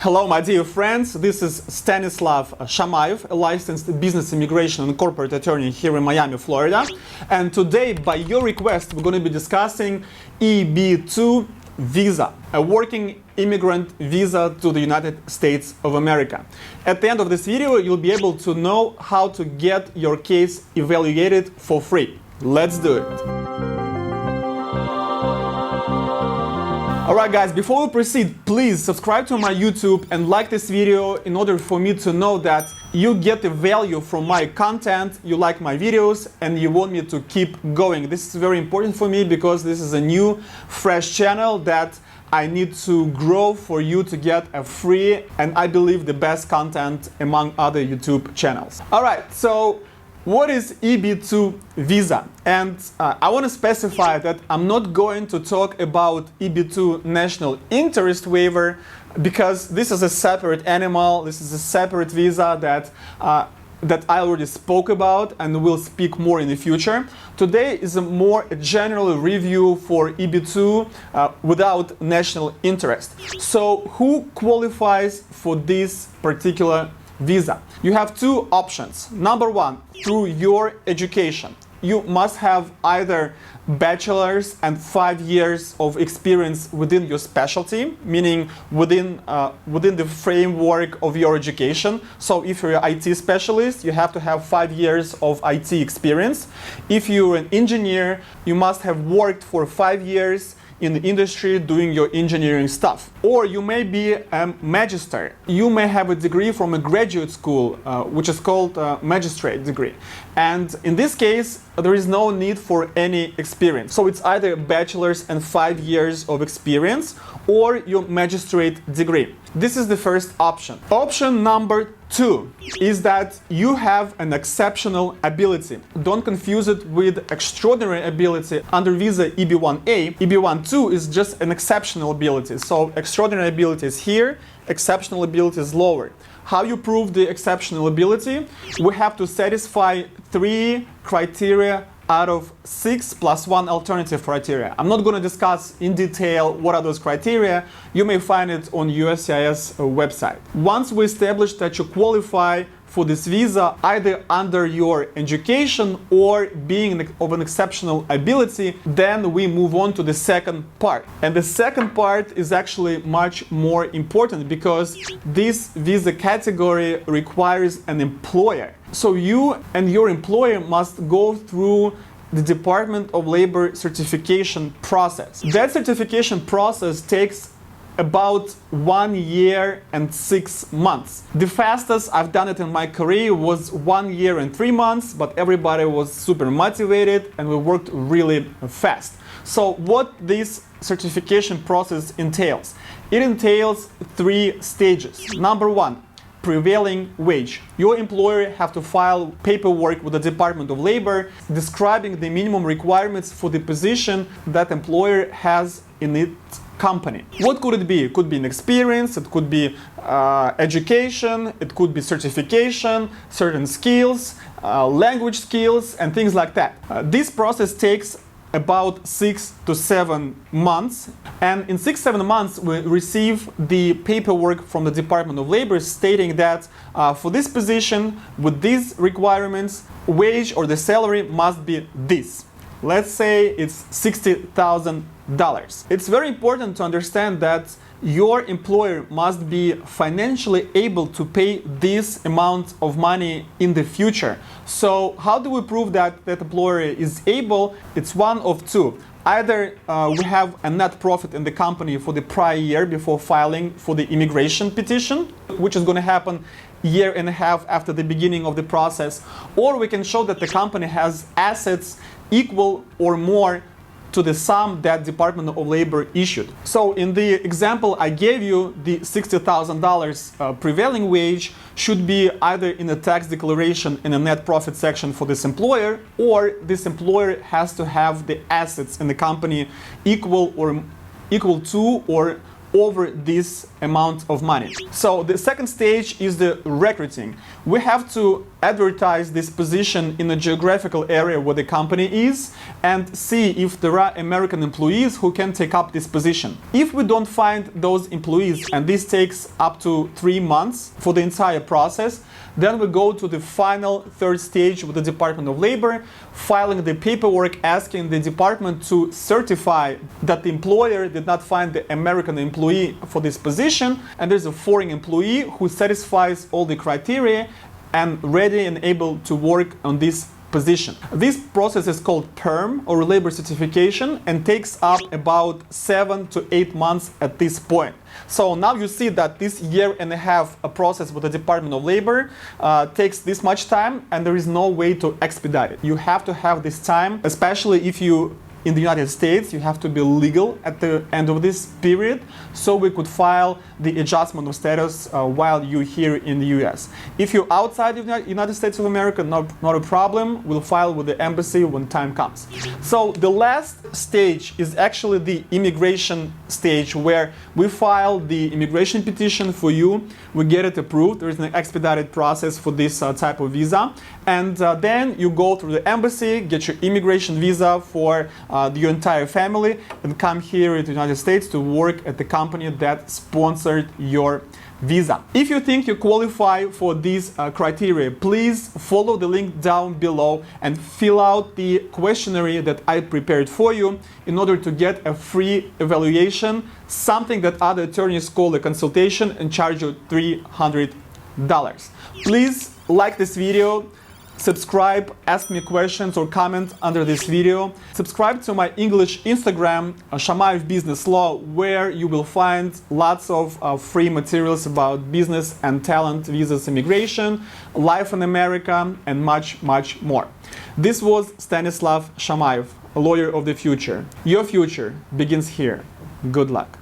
Hello, my dear friends. This is Stanislav Shamayev, a licensed business immigration and corporate attorney here in Miami, Florida. And today, by your request, we're going to be discussing EB2 Visa, a working immigrant visa to the United States of America. At the end of this video, you'll be able to know how to get your case evaluated for free. Let's do it. Alright guys, before we proceed, please subscribe to my YouTube and like this video in order for me to know that you get the value from my content, you like my videos, and you want me to keep going. This is very important for me because this is a new, fresh channel that I need to grow for you to get a free and I believe the best content among other YouTube channels. Alright, so what is EB2 Visa? And I want to specify that I'm not going to talk about EB2 National Interest Waiver because this is a separate animal, this is a separate visa that I already spoke about and will speak more in the future. Today is a more general review for EB2 without national interest. So who qualifies for this particular visa? You have two options. Number one, through your education. You must have either bachelor's and 5 years of experience within your specialty, meaning within the framework of your education. So if you're an IT specialist, you have to have 5 years of IT experience. If you're an engineer, you must have worked for 5 years in the industry doing your engineering stuff. Or you may be a magister. You may have a degree from a graduate school, which is called a magistrate degree. And in this case, there is no need for any experience. So it's either a bachelor's and 5 years of experience or your magistrate degree. This is the first option. Option number two is that you have an exceptional ability. Don't confuse it with extraordinary ability under visa EB1A. EB1-2 is just an exceptional ability. So extraordinary ability is here, exceptional ability is lower. How you prove the exceptional ability? We have to satisfy 3 criteria out of 6 plus 1 alternative criteria. I'm not going to discuss in detail what are those criteria. You may find it on USCIS website. Once we establish that you qualify for this visa either under your education or being of an exceptional ability, then we move on to the second part. And the second part is actually much more important because this visa category requires an employer. So you and your employer must go through the Department of Labor certification process. That certification process takes about 1 year and 6 months. The fastest I've done it in my career was 1 year and 3 months, but everybody was super motivated and we worked really fast. So what this certification process entails? It entails 3 stages. Number one, prevailing wage. Your employer have to file paperwork with the Department of Labor describing the minimum requirements for the position that employer has in its company. What could it be? It could be an experience, it could be education, it could be certification, certain skills, language skills, and things like that. This process takes about 6 to 7 months, and in 6-7 months we receive the paperwork from the Department of Labor stating that for this position with these requirements, wage or the salary must be this. Let's say it's $60,000. It's very important to understand that your employer must be financially able to pay this amount of money in the future. So how do we prove that that employer is able? It's one of two. Either we have a net profit in the company for the prior year before filing for the immigration petition, which is going to happen year and a half after the beginning of the process, or we can show that the company has assets equal or more to the sum that Department of Labor issued. So in the example I gave you, the $60,000 prevailing wage should be either in a tax declaration in a net profit section for this employer, or this employer has to have the assets in the company equal to or over this amount of money. So the second stage is the recruiting. We have to advertise this position in a geographical area where the company is and see if there are American employees who can take up this position. If we don't find those employees, and this takes up to 3 months for the entire process, then we go to the final third stage with the Department of Labor, filing the paperwork asking the department to certify that the employer did not find the American employee for this position, and there's a foreign employee who satisfies all the criteria and ready and able to work on this position. This process is called PERM, or labor certification, and takes up about 7 to 8 months at this point. So now you see that this 1.5 year process with the Department of Labor takes this much time, and there is no way to expedite it. You have to have this time, especially if you in the United States, you have to be legal at the end of this period, so we could file the adjustment of status while you're here in the US. If you're outside of the United States of America, not a problem. We'll file with the embassy when time comes. So the last stage is actually the immigration stage, where we file the immigration petition for you. We get it approved. There is an expedited process for this type of visa. And then you go through the embassy, get your immigration visa for your entire family, and come here in the United States to work at the company that sponsored your visa. If you think you qualify for these criteria, please follow the link down below and fill out the questionnaire that I prepared for you in order to get a free evaluation, something that other attorneys call a consultation and charge you $300. Please like this video, subscribe, ask me questions or comment under this video. Subscribe to my English Instagram, Shamayev Business Law, where you will find lots of free materials about business and talent visas, immigration, life in America, and much, much more. This was Stanislav Shamayev, a lawyer of the future. Your future begins here. Good luck.